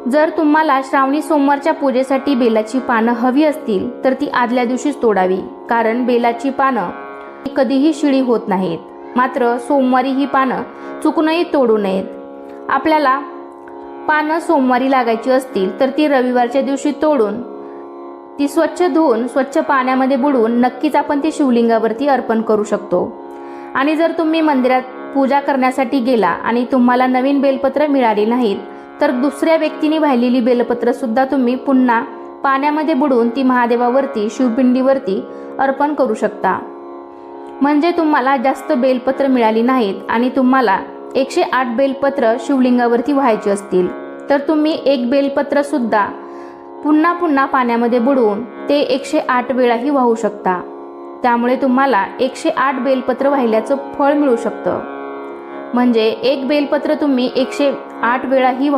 जर तुम्हाला श्रावणी सोमवारच्या पूजेसाठी बेलाची पानं हवी असतील तर ती आदल्या दिवशीच तोडावी, कारण बेलाची पानं कधीही शिळी होत नाहीत. मात्र सोमवारी ही पानं चुकूनही तोडू नयेत. आपल्याला पानं सोमवारी लागायची असतील तर ती रविवारच्या दिवशी तोडून ती स्वच्छ धुवून स्वच्छ पाण्यामध्ये बुडवून नक्कीच आपण ती शिवलिंगावरती अर्पण करू शकतो. आणि जर तुम्ही मंदिरात पूजा करण्यासाठी गेला आणि तुम्हाला नवीन बेलपत्र मिळाली नाहीत तर दुसऱ्या व्यक्तीने वाहिलेली बेलपत्र सुद्धा तुम्ही पुन्हा पाण्यामध्ये बुडवून ती महादेवावरती शिवपिंडीवरती अर्पण करू शकता. म्हणजे तुम्हाला जास्त बेलपत्र मिळाली नाहीत आणि तुम्हाला 108 बेलपत्र शिवलिंगावरती व्हायची असतील तर तुम्ही एक बेलपत्र सुद्धा पुन्हा पुन्हा पाण्यामध्ये बुडवून ते 108 वेळाही वाहू शकता. त्यामुळे तुम्हाला 108 बेलपत्र वाहिल्याचं फळ मिळू शकतं. म्हणजे एक बेलपत्र तुम्ही 108 वेळाही